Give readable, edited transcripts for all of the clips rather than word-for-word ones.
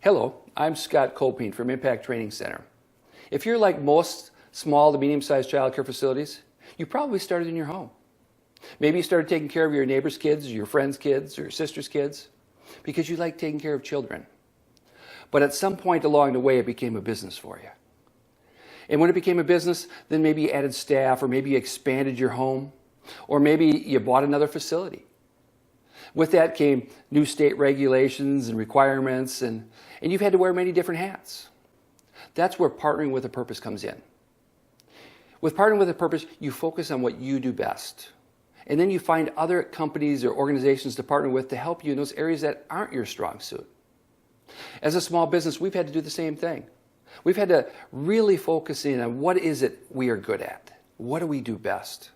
Hello, I'm Scott Copine from Impact Training Center. If you're like most small to medium-sized child care facilities, you probably started in your home. Maybe you started taking care of your neighbor's kids, or your friend's kids, or your sister's kids, because you like taking care of children. But at some point along the way, it became a business for you. And when it became a business, then maybe you added staff, or maybe you expanded your home, or maybe you bought another facility. With that came new state regulations and requirements, and you've had to wear many different hats. That's where partnering with a purpose comes in. With partnering with a purpose, you focus on what you do best. And then you find other companies or organizations to partner with to help you in those areas that aren't your strong suit. As a small business, we've had to do the same thing. We've had to really focus in on what is it we are good at? What do we do best?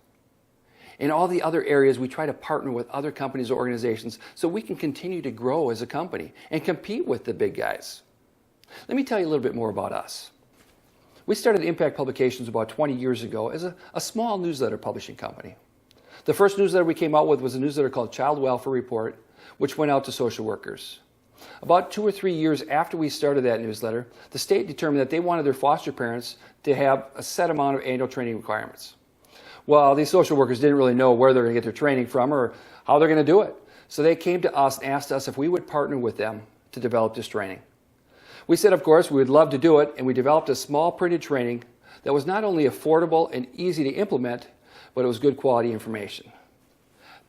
In all the other areas, we try to partner with other companies or organizations so we can continue to grow as a company and compete with the big guys. Let me tell you a little bit more about us. We started Impact Publications about 20 years ago as a small newsletter publishing company. The first newsletter we came out with was a newsletter called Child Welfare Report, which went out to social workers. About 2 or 3 years after we started that newsletter, the state determined that they wanted their foster parents to have a set amount of annual training requirements. Well, these social workers didn't really know where they're going to get their training from or how they're going to do it. So they came to us and asked us if we would partner with them to develop this training. We said, of course, we would love to do it, and we developed a small printed training that was not only affordable and easy to implement, but it was good quality information.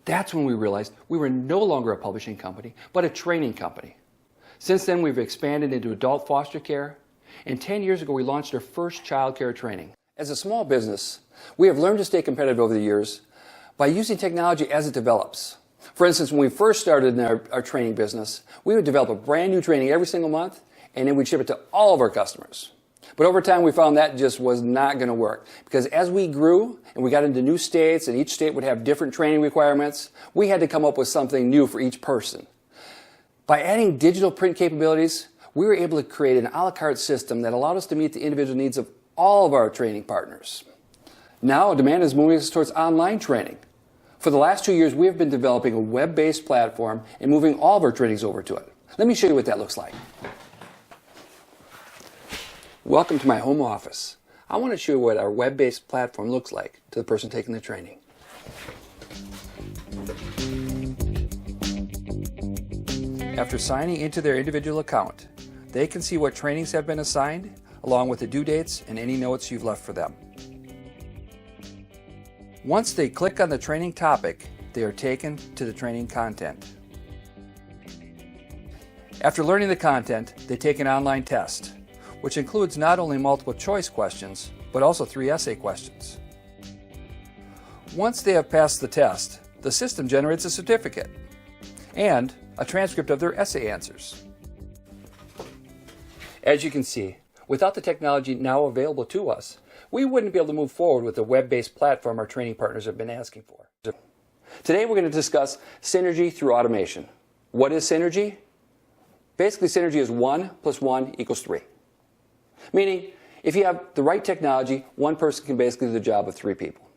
That's when we realized we were no longer a publishing company, but a training company. Since then, we've expanded into adult foster care, and 10 years ago, we launched our first child care training. As a small business, we have learned to stay competitive over the years by using technology as it develops. For instance, when we first started in our training business, we would develop a brand new training every single month, and then we'd ship it to all of our customers. But over time, we found that just was not going to work, because as we grew and we got into new states, and each state would have different training requirements, we had to come up with something new for each person. By adding digital print capabilities, we were able to create an a la carte system that allowed us to meet the individual needs of all of our training partners. Now, demand is moving us towards online training. For the last 2 years, we have been developing a web-based platform and moving all of our trainings over to it. Let me show you what that looks like. Welcome to my home office. I want to show you what our web-based platform looks like to the person taking the training. After signing into their individual account, they can see what trainings have been assigned, along with the due dates and any notes you've left for them. Once they click on the training topic, they are taken to the training content. After learning the content, they take an online test, which includes not only multiple choice questions, but also 3 essay questions. Once they have passed the test, the system generates a certificate and a transcript of their essay answers. As you can see, without the technology now available to us, we wouldn't be able to move forward with the web-based platform our training partners have been asking for. Today we're going to discuss synergy through automation. What is synergy? Basically, synergy is 1 + 1 = 3. Meaning, if you have the right technology, one person can basically do the job of 3 people.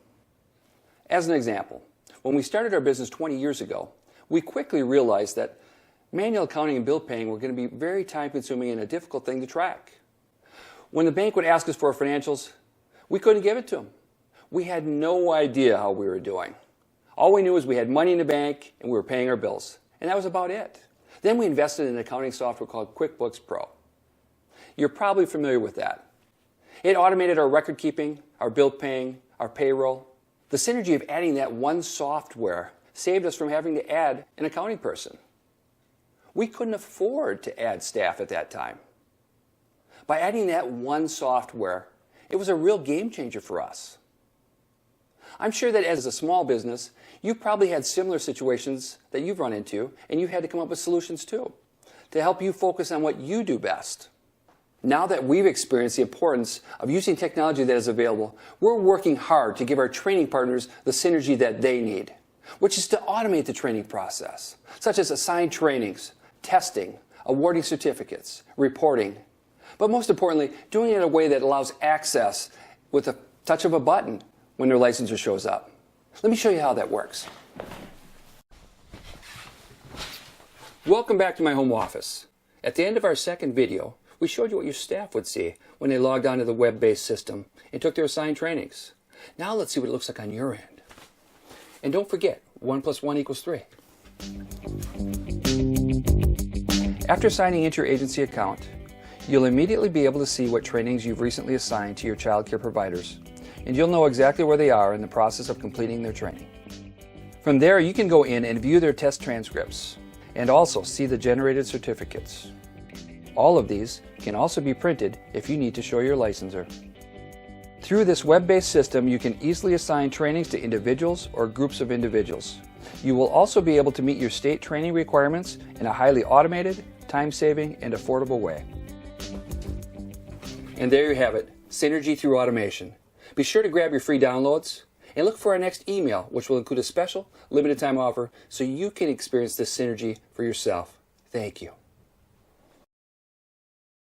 As an example, when we started our business 20 years ago, we quickly realized that manual accounting and bill paying were going to be very time-consuming and a difficult thing to track. When the bank would ask us for our financials, we couldn't give it to them. We had no idea how we were doing. All we knew was we had money in the bank and we were paying our bills. And that was about it. Then we invested in an accounting software called QuickBooks Pro. You're probably familiar with that. It automated our record keeping, our bill paying, our payroll. The synergy of adding that one software saved us from having to add an accounting person. We couldn't afford to add staff at that time. By adding that one software, it was a real game changer for us. I'm sure that as a small business, you probably had similar situations that you've run into, and you've had to come up with solutions too, to help you focus on what you do best. Now that we've experienced the importance of using technology that is available, we're working hard to give our training partners the synergy that they need, which is to automate the training process, such as assigned trainings, testing, awarding certificates, reporting, but most importantly, doing it in a way that allows access with a touch of a button when their licensure shows up. Let me show you how that works. Welcome back to my home office. At the end of our second video, we showed you what your staff would see when they logged onto the web-based system and took their assigned trainings. Now let's see what it looks like on your end. And don't forget, 1 + 1 = 3. After signing into your agency account, you'll immediately be able to see what trainings you've recently assigned to your child care providers, and you'll know exactly where they are in the process of completing their training. From there, you can go in and view their test transcripts, and also see the generated certificates. All of these can also be printed if you need to show your licensor. Through this web-based system, you can easily assign trainings to individuals or groups of individuals. You will also be able to meet your state training requirements in a highly automated, time-saving, and affordable way. And there you have it, Synergy through automation. Be sure to grab your free downloads and look for our next email, which will include a special limited time offer so you can experience this synergy for yourself. Thank you.